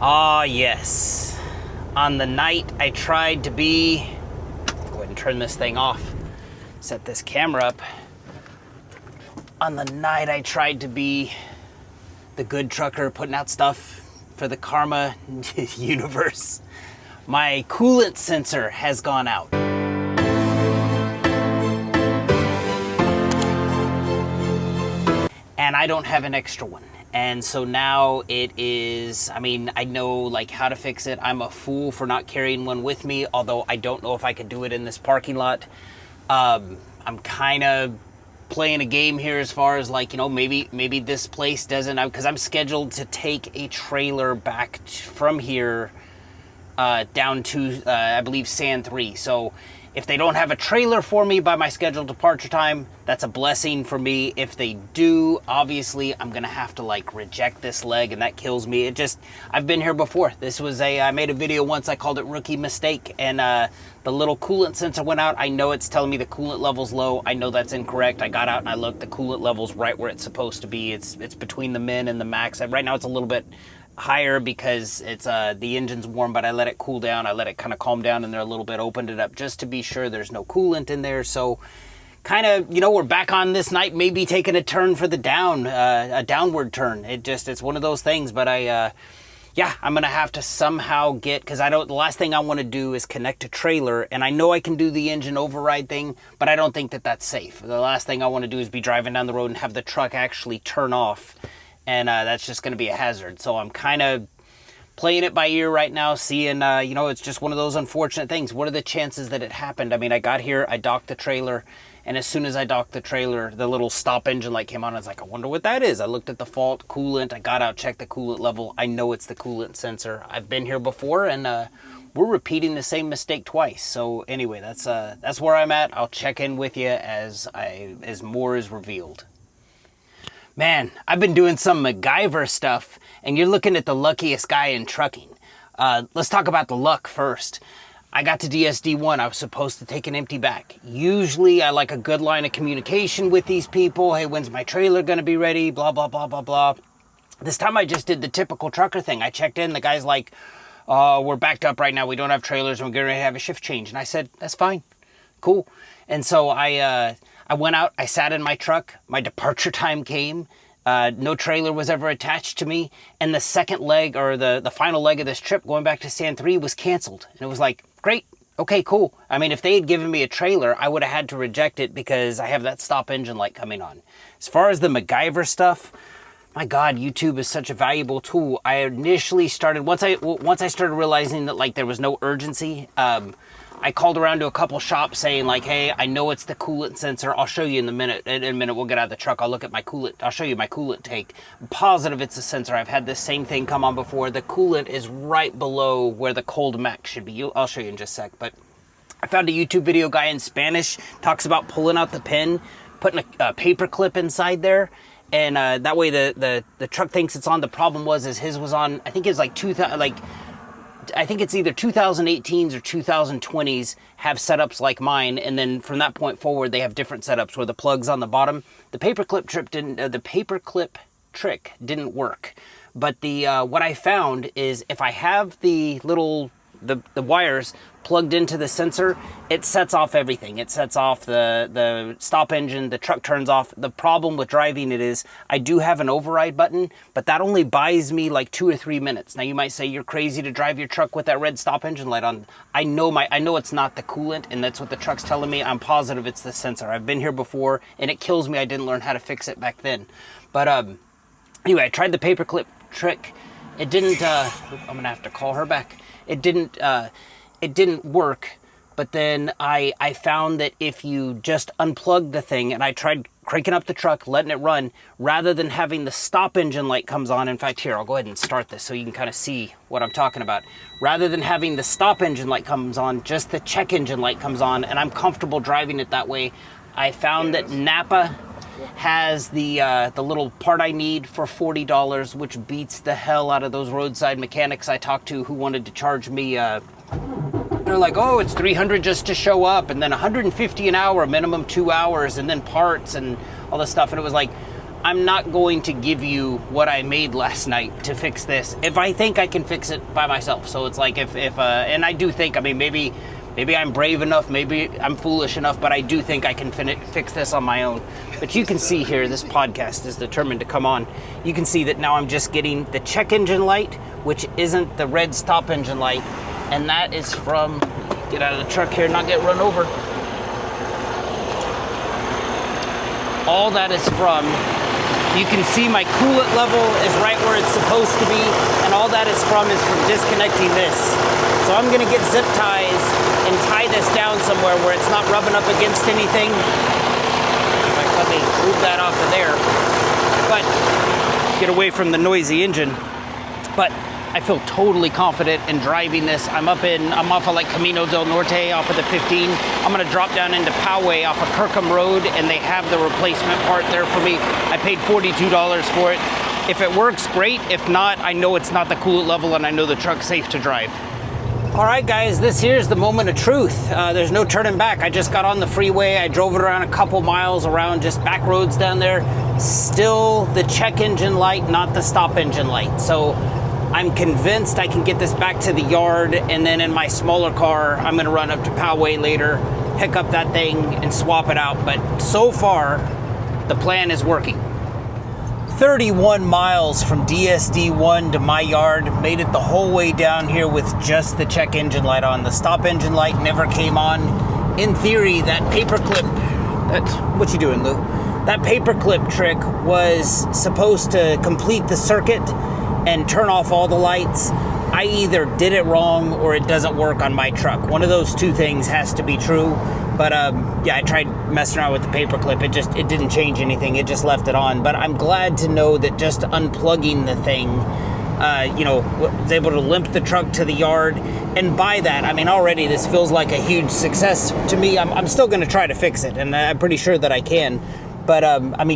Ah, yes. On the night I tried to be... Go ahead and turn this thing off. Set this camera up. On the night I tried to be the good trucker putting out stuff for the karma universe, my coolant sensor has gone out. And I don't have an extra one. And so now it is, I mean, I know like how to fix it. I'm a fool for not carrying one with me, although I don't know if I could do it in this parking lot. I'm kind of playing a game here as far as like, you know, maybe this place doesn't, because I'm scheduled to take a trailer back from here down to, I believe, Sand 3. So if they don't have a trailer for me by my scheduled departure time, that's a blessing for me. If they do, obviously, I'm going to have to like reject this leg, and that kills me. I've been here before. This was I made a video once, I called it rookie mistake, and the little coolant sensor went out. I know it's telling me the coolant level's low. I know that's incorrect. I got out and I looked, the coolant level's right where it's supposed to be. It's between the min and the max. Right now it's a little bit higher because it's the engine's warm, but I let it cool down. I let it kind of calm down in there a little bit, opened it up just to be sure there's no coolant in there. So kind of, you know, we're back on this night, maybe taking a turn for the a downward turn. It's one of those things, but yeah, I'm going to have to somehow because the last thing I want to do is connect a trailer, and I know I can do the engine override thing, but I don't think that that's safe. The last thing I want to do is be driving down the road and have the truck actually turn off, and that's just going to be a hazard. So I'm kind of playing it by ear right now, seeing, you know, it's just one of those unfortunate things. What are the chances that it happened? I mean, I got here, I docked the trailer, and as soon as I docked the trailer, the little stop engine light came on. I was like, I wonder what that is. I looked at the fault, coolant. I got out, checked the coolant level. I know it's the coolant sensor. I've been here before, and we're repeating the same mistake twice. So anyway, that's where I'm at. I'll check in with you as more is revealed. Man, I've been doing some MacGyver stuff, and you're looking at the luckiest guy in trucking. Let's talk about the luck first. I got to DSD1. I was supposed to take an empty back. Usually I like a good line of communication with these people. Hey, when's my trailer going to be ready? Blah, blah, blah, blah, blah. This time I just did the typical trucker thing. I checked in. The guy's like, we're backed up right now. We don't have trailers, and we're going to have a shift change. And I said, that's fine. Cool. And so I went out. I sat in my truck. My departure time came. No trailer was ever attached to me. And the second leg, or the final leg of this trip going back to Sand 3, was canceled. And it was like, great. Okay, cool. I mean, if they had given me a trailer, I would have had to reject it because I have that stop engine light coming on. As far as the MacGyver stuff, my God, YouTube is such a valuable tool. I initially started, once I started realizing that like there was no urgency, I called around to a couple shops saying like, hey, I know it's the coolant sensor. I'll show you in a minute. In a minute, we'll get out of the truck. I'll look at my coolant. I'll show you my coolant tank. I'm positive it's a sensor. I've had this same thing come on before. The coolant is right below where the cold max should be. I'll show you in just a sec. But I found a YouTube video guy in Spanish talks about pulling out the pin, putting a paper clip inside there. And that way the truck thinks it's on. The problem was his was on, I think it's like 2000, I think it's either 2018s or 2020s have setups like mine, and then from that point forward they have different setups where the plug's on the bottom. The paperclip trick didn't work, but the what I found is if I have the little the wires plugged into the sensor, it sets off everything. It sets off the stop engine, the truck turns off. The problem with driving it is I do have an override button, but that only buys me like 2 or 3 minutes. Now you might say you're crazy to drive your truck with that red stop engine light on. I know it's not the coolant, and that's what the truck's telling me. I'm positive it's the sensor. I've been here before, and it kills me I didn't learn how to fix it back then. But anyway, I tried the paperclip trick. It didn't, I'm gonna have to call her back. It didn't work, but then I found that if you just unplug the thing, and I tried cranking up the truck, letting it run, rather than having the stop engine light comes on. In fact, here, I'll go ahead and start this so you can kind of see what I'm talking about. Rather than having the stop engine light comes on, just the check engine light comes on, and I'm comfortable driving it that way. I found that Napa has the little part I need for $40, which beats the hell out of those roadside mechanics I talked to who wanted to charge me, they're like, oh, it's $300 just to show up, and then $150 an hour, minimum 2 hours, and then parts and all this stuff. And it was like, I'm not going to give you what I made last night to fix this if I think I can fix it by myself. So it's like if and I do think, I mean, maybe I'm brave enough, maybe I'm foolish enough, but I do think I can fix this on my own. But you can see here, this podcast is determined to come on. You can see that now I'm just getting the check engine light, which isn't the red stop engine light. And that is from, get out of the truck here, not get run over. All that is from, you can see my coolant level is right where it's supposed to be, and all that is from disconnecting this. So I'm gonna get zip ties and tie this down somewhere where it's not rubbing up against anything. Let me move that off of there. But get away from the noisy engine. But I feel totally confident in driving this. I'm off of like Camino del Norte off of the 15. I'm gonna drop down into Poway off of Kirkham Road, and they have the replacement part there for me. I paid $42 for it. If it works, great. If not, I know it's not the coolant level, and I know the truck's safe to drive. All right, guys, this here's the moment of truth. There's no turning back. I just got on the freeway. I drove it around a couple miles around just back roads down there. Still the check engine light, not the stop engine light. So I'm convinced I can get this back to the yard, and then in my smaller car, I'm gonna run up to Poway later, pick up that thing and swap it out. But so far, the plan is working. 31 miles from DSD1 to my yard, made it the whole way down here with just the check engine light on. The stop engine light never came on. In theory, that paperclip, what you doing, Lou? That paperclip trick was supposed to complete the circuit and turn off all the lights. I either did it wrong or it doesn't work on my truck. One of those two things has to be true. But yeah, I tried messing around with the paperclip. It didn't change anything. It just left it on. But I'm glad to know that just unplugging the thing, was able to limp the truck to the yard. And by that, I mean, already this feels like a huge success to me. I'm still going to try to fix it, and I'm pretty sure that I can. But,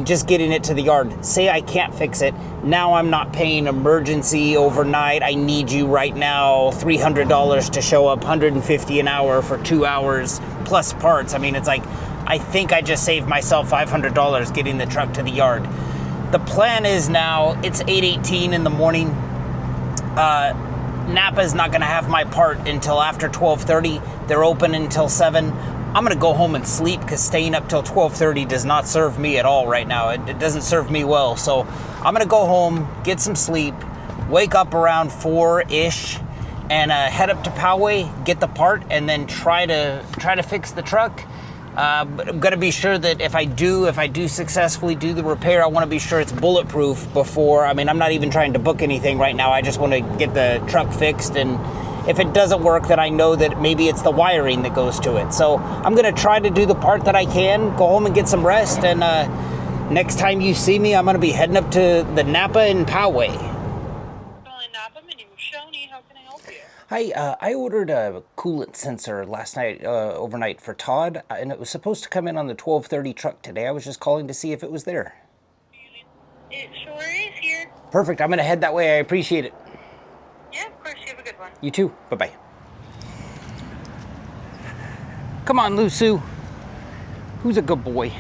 just getting it to the yard. Say I can't fix it. Now I'm not paying emergency overnight. I need you right now. $300 to show up, $150 an hour for 2 hours plus parts. I mean, it's like, I think I just saved myself $500 getting the truck to the yard. The plan is now, it's 8:18 in the morning. Napa's not going to have my part until after 12:30. They're open until 7. I'm gonna go home and sleep because staying up till 12:30 does not serve me at all right now. It doesn't serve me well. So I'm gonna go home, get some sleep, wake up around 4-ish, and head up to Poway, get the part, and then try to fix the truck. But I'm gonna be sure that if I do successfully do the repair, I want to be sure it's bulletproof before. I mean, I'm not even trying to book anything right now. I just want to get the truck fixed, and if it doesn't work, then I know that maybe it's the wiring that goes to it. So I'm going to try to do the part that I can, go home and get some rest, and next time you see me, I'm going to be heading up to the Napa in Poway. Napa, my name is Shoni. How can I help you? Hi, I ordered a coolant sensor last night, overnight for Todd, and it was supposed to come in on the 12:30 truck today. I was just calling to see if it was there. It sure is here. Perfect. I'm going to head that way. I appreciate it. Yeah, of course. You have a good one. You too. Bye-bye. Come on, Lusu. Who's a good boy?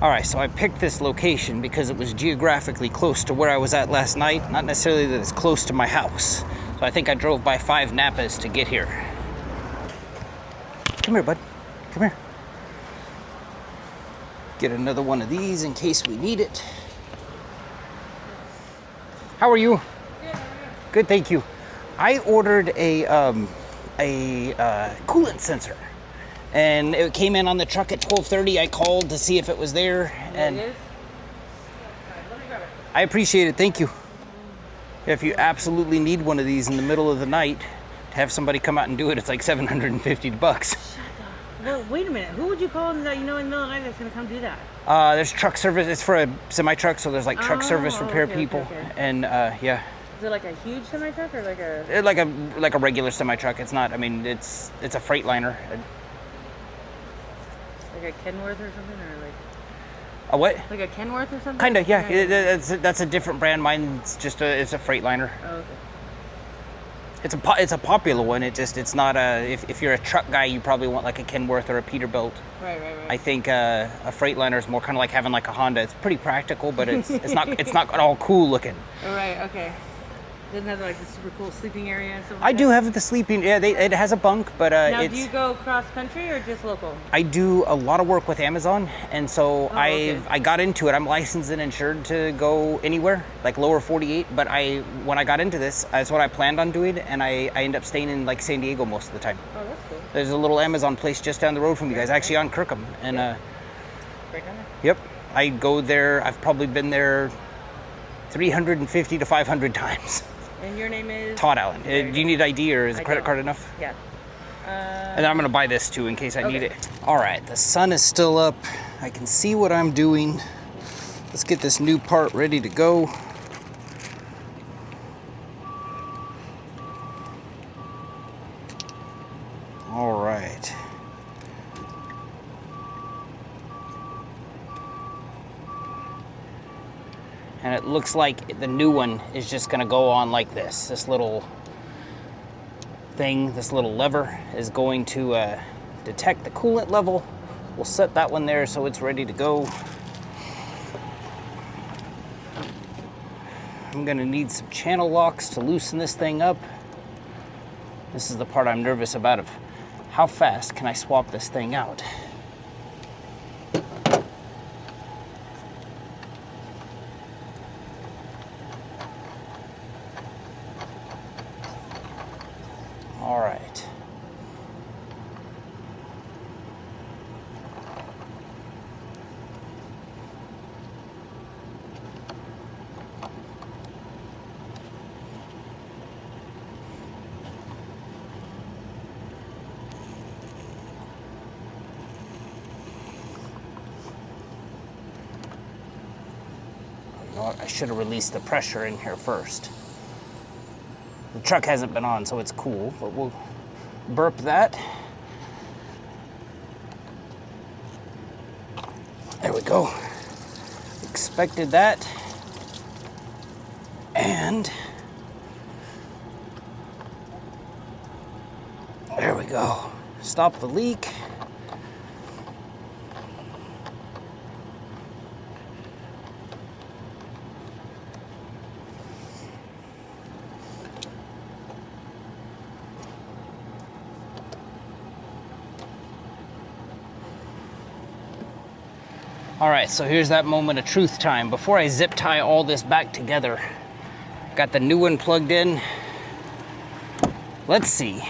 All right, so I picked this location because it was geographically close to where I was at last night. Not necessarily that it's close to my house. So I think I drove by 5 Napas to get here. Come here, bud. Come here. Get another one of these in case we need it. How are you? Good, thank you. I ordered a coolant sensor, and it came in on the truck at 12:30. I called to see if it was there, and I appreciate it. Thank you. If you absolutely need one of these in the middle of the night, to have somebody come out and do it, it's like $750. Well, wait a minute. Who would you call that in the middle of the night that's going to come do that? There's truck service. It's for a semi-truck, so there's like truck service repair people, okay. And yeah. Is it like a huge semi-truck or like a... Like a regular semi-truck. It's not, I mean, it's a Freightliner. Like a Kenworth or something, or like... A what? Like a Kenworth or something? Kind of, yeah. That's a different brand. Mine's just it's a Freightliner. Oh, okay. it's a popular one. It's not a if you're a truck guy, you probably want like a Kenworth or a Peterbilt. Right. I think a Freightliner is more kind of like having like a Honda. It's pretty practical, but it's not all cool looking. Right. Okay. Doesn't have like the super cool sleeping area and stuff like I do have the sleeping. Yeah, it has a bunk, but Now, do you go cross country or just local? I do a lot of work with Amazon, and so okay. I got into it. I'm licensed and insured to go anywhere, like lower 48. But when I got into this, that's what I planned on doing, and I end up staying in like San Diego most of the time. Oh, that's cool. There's a little Amazon place just down the road from you guys, actually on Kirkham, and Right down there. yep, I go there. I've probably been there 350 to 500 times. And your name is? Todd Allen. Do you need ID or is a credit don't. card enough? Yeah. And I'm gonna buy this too in case I need Okay. it. All right, the sun is still up. I can see what I'm doing. Let's get this new part ready to go. All right. And it looks like the new one is just gonna go on like this. This little thing, this little lever is going to detect the coolant level. We'll set that one there so it's ready to go. I'm gonna need some channel locks to loosen this thing up. This is the part I'm nervous about of how fast can I swap this thing out. All right. You know what? I should have released the pressure in here first. The truck hasn't been on, so it's cool, but we'll burp that. There we go. Expected that. And there we go. Stop the leak. All right, so here's that moment of truth time. Before I zip tie all this back together, got the new one plugged in. Let's see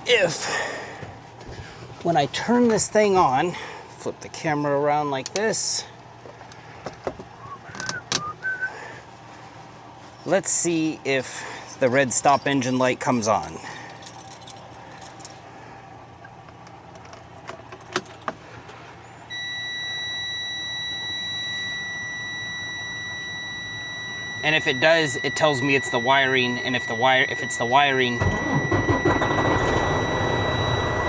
if when I turn this thing on, flip the camera around like this. Let's see if the red stop engine light comes on. And if it does, it tells me it's the wiring, and if it's the wiring,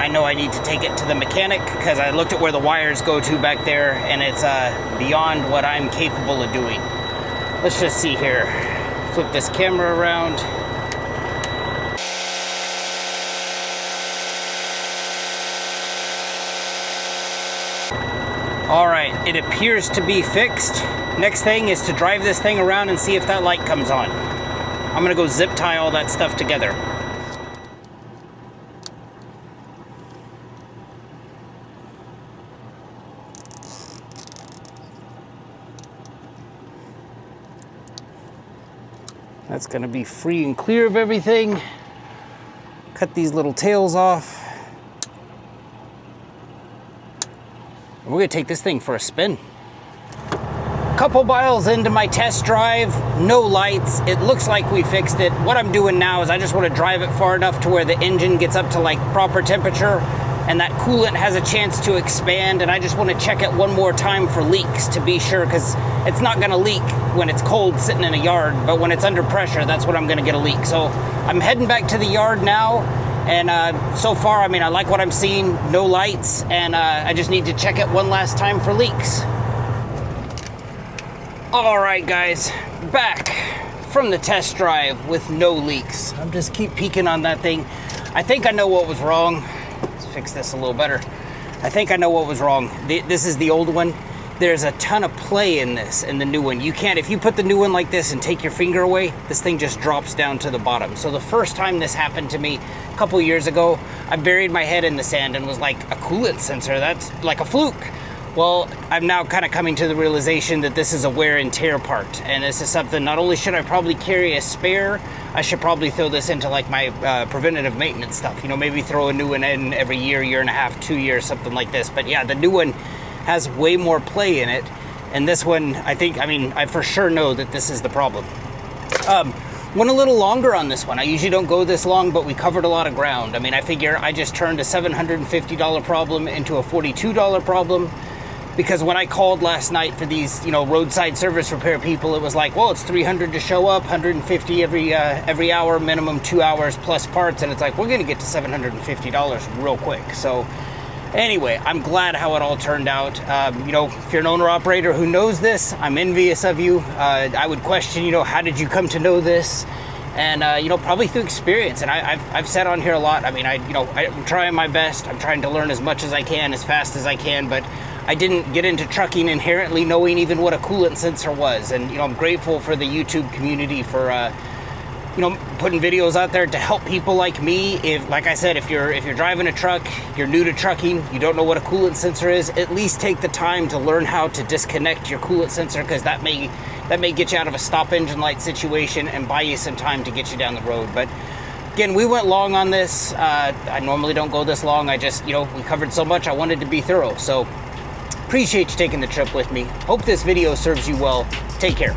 I know I need to take it to the mechanic because I looked at where the wires go to back there, and it's beyond what I'm capable of doing. Let's just see here. Flip this camera around. All right, it appears to be fixed. Next thing is to drive this thing around and see if that light comes on. I'm gonna go zip tie all that stuff together. That's gonna be free and clear of everything. Cut these little tails off. And we're gonna take this thing for a spin. Couple miles into my test drive, no lights. It looks like we fixed it. What I'm doing now is I just want to drive it far enough to where the engine gets up to like proper temperature and that coolant has a chance to expand, and I just want to check it one more time for leaks to be sure, because it's not going to leak when it's cold sitting in a yard, but when it's under pressure, that's when I'm going to get a leak. So I'm heading back to the yard now, and so far, I mean, I like what I'm seeing. No lights, and I just need to check it one last time for leaks. All right, guys, back from the test drive with no leaks. I'm just keep peeking on that thing. I think I know what was wrong. Let's fix this a little better. I think I know what was wrong. This is the old one. There's a ton of play in this, in the new one. You can't, if you put the new one like this and take your finger away, this thing just drops down to the bottom. So the first time this happened to me a couple years ago, I buried my head in the sand and was like, a coolant sensor, that's like a fluke. Well, I'm now kind of coming to the realization that this is a wear and tear part. And this is something, not only should I probably carry a spare, I should probably throw this into like my preventative maintenance stuff. You know, maybe throw a new one in every year, year and a half, 2 years, something like this. But yeah, the new one has way more play in it, and this one, I for sure know that this is the problem. Went a little longer on this one. I usually don't go this long, but we covered a lot of ground. I mean, I figure I just turned a $750 problem into a $42 problem, because when I called last night for these, you know, roadside service repair people, it was like, well, it's $300 to show up, $150 every hour, minimum 2 hours plus parts, and it's like, we're gonna get to $750 real quick. So anyway, I'm glad how it all turned out. You know, if you're an owner-operator who knows this, I'm envious of you. I would question, you know, how did you come to know this? And, you know, probably through experience. And I've said on here a lot, I mean, I'm trying my best. I'm trying to learn as much as I can, as fast as I can, but I didn't get into trucking inherently knowing even what a coolant sensor was. And, you know, I'm grateful for the YouTube community for, you know, putting videos out there to help people like me. If, like I said, if you're driving a truck, you're new to trucking, you don't know what a coolant sensor is, at least take the time to learn how to disconnect your coolant sensor, because that may get you out of a stop engine light situation and buy you some time to get you down the road. But again, we went long on this. I normally don't go this long. I just, you know, we covered so much, I wanted to be thorough. So appreciate you taking the trip with me. Hope this video serves you well. Take care.